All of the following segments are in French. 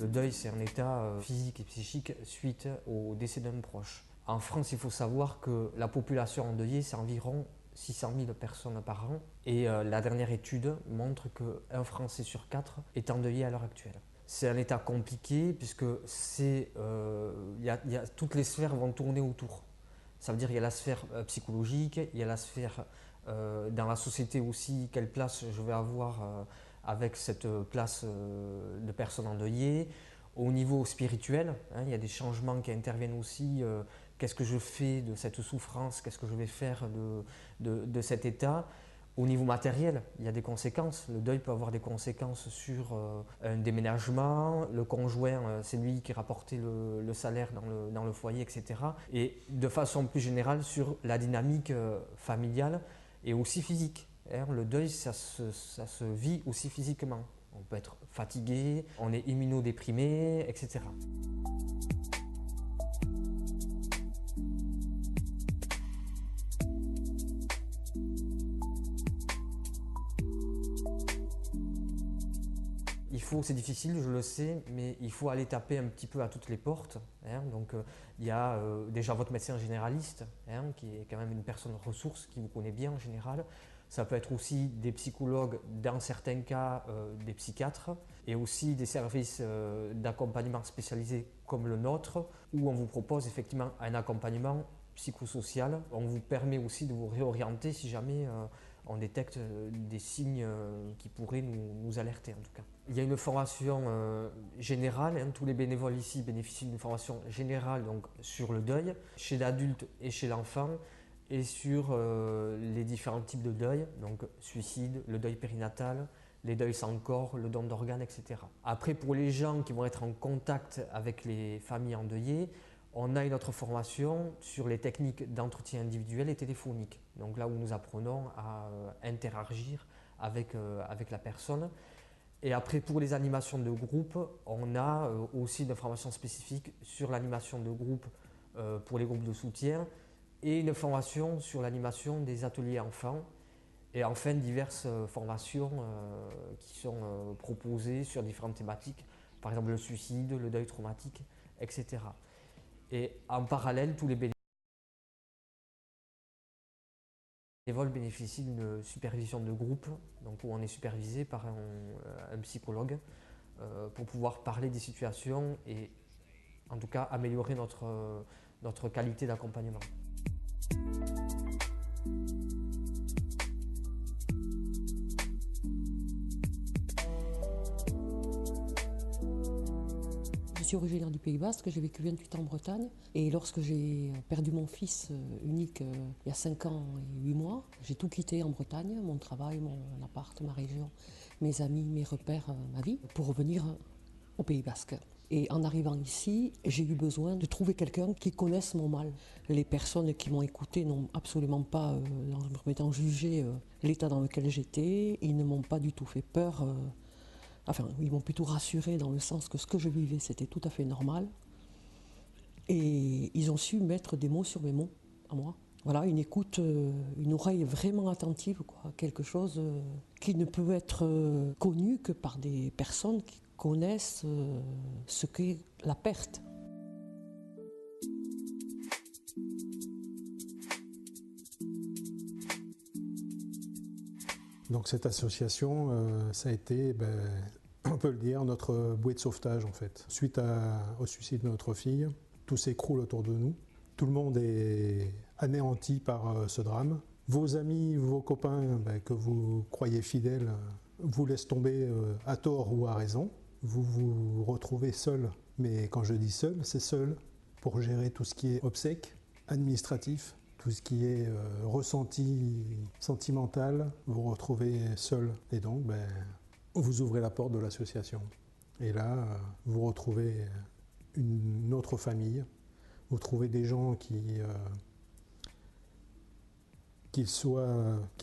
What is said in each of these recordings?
Le deuil, c'est un état physique et psychique suite au décès d'un proche. En France, il faut savoir que la population endeuillée, c'est environ 600 000 personnes par an. Et la dernière étude montre qu'un Français sur 4 est endeuillé à l'heure actuelle. C'est un état compliqué puisque toutes les sphères vont tourner autour. Ça veut dire qu'il y a la sphère psychologique, il y a la sphère dans la société aussi, quelle place je vais avoir avec cette place de personnes endeuillées. Au niveau spirituel, il y a des changements qui interviennent aussi. Qu'est-ce que je fais de cette souffrance? Qu'est-ce que je vais faire de cet état? Au niveau matériel, il y a des conséquences. Le deuil peut avoir des conséquences sur un déménagement. Le conjoint, c'est lui qui rapportait le salaire dans le foyer, etc. Et de façon plus générale sur la dynamique familiale et aussi physique. Le deuil, ça se vit aussi physiquement. On peut être fatigué, on est immunodéprimé, etc. C'est difficile, je le sais, mais il faut aller taper un petit peu à toutes les portes. Donc, il y a déjà votre médecin généraliste, qui est quand même une personne ressource, qui vous connaît bien en général. Ça peut être aussi des psychologues, dans certains cas des psychiatres, et aussi des services d'accompagnement spécialisés comme le nôtre, où on vous propose effectivement un accompagnement psychosocial. On vous permet aussi de vous réorienter si jamais on détecte des signes qui pourraient nous alerter en tout cas. Il y a une formation générale, tous les bénévoles ici bénéficient d'une formation générale donc, sur le deuil, chez l'adulte et chez l'enfant, et sur les différents types de deuil, donc suicide, le deuil périnatal, les deuils sans corps, le don d'organes, etc. Après, pour les gens qui vont être en contact avec les familles endeuillées, on a une autre formation sur les techniques d'entretien individuel et téléphonique. Donc là où nous apprenons à interagir avec la personne. Et après, pour les animations de groupe, on a aussi une formation spécifique sur l'animation de groupe pour les groupes de soutien et une formation sur l'animation des ateliers enfants. Et enfin, diverses formations qui sont proposées sur différentes thématiques, par exemple le suicide, le deuil traumatique, etc. Et en parallèle, tous les bénévoles bénéficient d'une supervision de groupe, donc où on est supervisé par un psychologue pour pouvoir parler des situations et en tout cas améliorer notre qualité d'accompagnement. Je suis originaire du Pays Basque, j'ai vécu 28 ans en Bretagne et lorsque j'ai perdu mon fils unique il y a 5 ans et 8 mois, j'ai tout quitté en Bretagne, mon travail, mon appart, ma région, mes amis, mes repères, ma vie, pour revenir au Pays Basque. Et en arrivant ici, j'ai eu besoin de trouver quelqu'un qui connaisse mon mal. Les personnes qui m'ont écouté n'ont absolument pas, en me remettant jugé l'état dans lequel j'étais, ils ne m'ont pas du tout fait peur. Enfin, ils m'ont plutôt rassuré dans le sens que ce que je vivais, c'était tout à fait normal. Et ils ont su mettre des mots sur mes mots, à moi. Voilà, une écoute, une oreille vraiment attentive, quoi. Quelque chose qui ne peut être connu que par des personnes qui connaissent ce qu'est la perte. Donc cette association, ça a été, on peut le dire, notre bouée de sauvetage en fait. Suite au suicide de notre fille, tout s'écroule autour de nous. Tout le monde est anéanti par ce drame. Vos amis, vos copains que vous croyez fidèles vous laissent tomber à tort ou à raison. Vous vous retrouvez seul. Mais quand je dis seul, c'est seul pour gérer tout ce qui est obsèques, administratif, tout ce qui est ressenti sentimental, vous vous retrouvez seul. Et donc, vous ouvrez la porte de l'association. Et là, vous retrouvez une autre famille. Vous trouvez des gens qui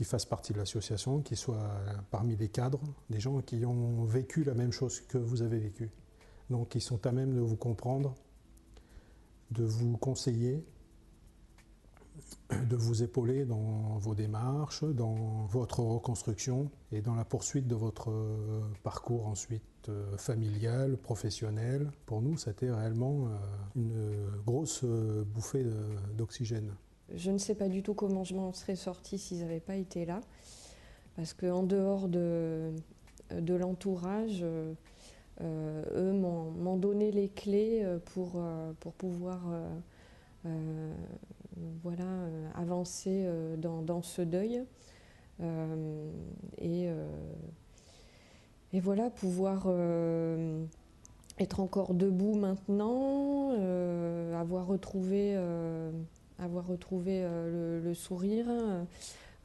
fassent partie de l'association, qui soient parmi les cadres, des gens qui ont vécu la même chose que vous avez vécu. Donc, ils sont à même de vous comprendre, de vous conseiller, de vous épauler dans vos démarches, dans votre reconstruction et dans la poursuite de votre parcours ensuite familial, professionnel. Pour nous, c'était réellement une grosse bouffée d'oxygène. Je ne sais pas du tout comment je m'en serais sortie s'ils n'avaient pas été là. Parce qu'en dehors de l'entourage, eux m'ont donné les clés pour pouvoir avancer dans ce deuil. Et voilà, pouvoir être encore debout maintenant, avoir retrouvé le sourire,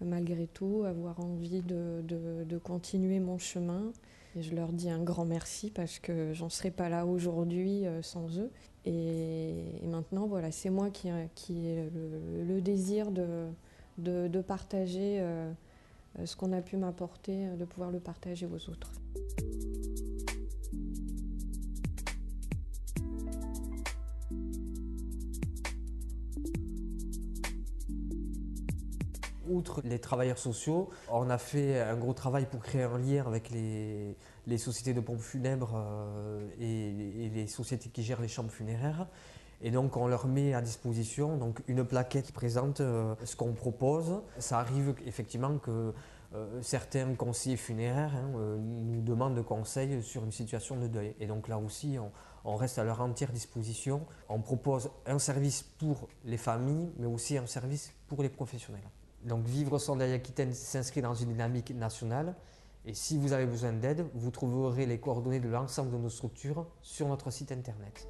malgré tout, avoir envie de continuer mon chemin. Et je leur dis un grand merci parce que j'en serais pas là aujourd'hui sans eux. Et maintenant, voilà, c'est moi qui ai le désir de partager ce qu'on a pu m'apporter, de pouvoir le partager aux autres. Outre les travailleurs sociaux, on a fait un gros travail pour créer un lien avec les sociétés de pompes funèbres et les sociétés qui gèrent les chambres funéraires. Et donc on leur met à disposition donc, une plaquette qui présente ce qu'on propose. Ça arrive effectivement que certains conseillers funéraires nous demandent conseil sur une situation de deuil. Et donc là aussi, on reste à leur entière disposition. On propose un service pour les familles, mais aussi un service pour les professionnels. Donc Vivre son deuil Aquitaine s'inscrit dans une dynamique nationale. Et si vous avez besoin d'aide, vous trouverez les coordonnées de l'ensemble de nos structures sur notre site internet.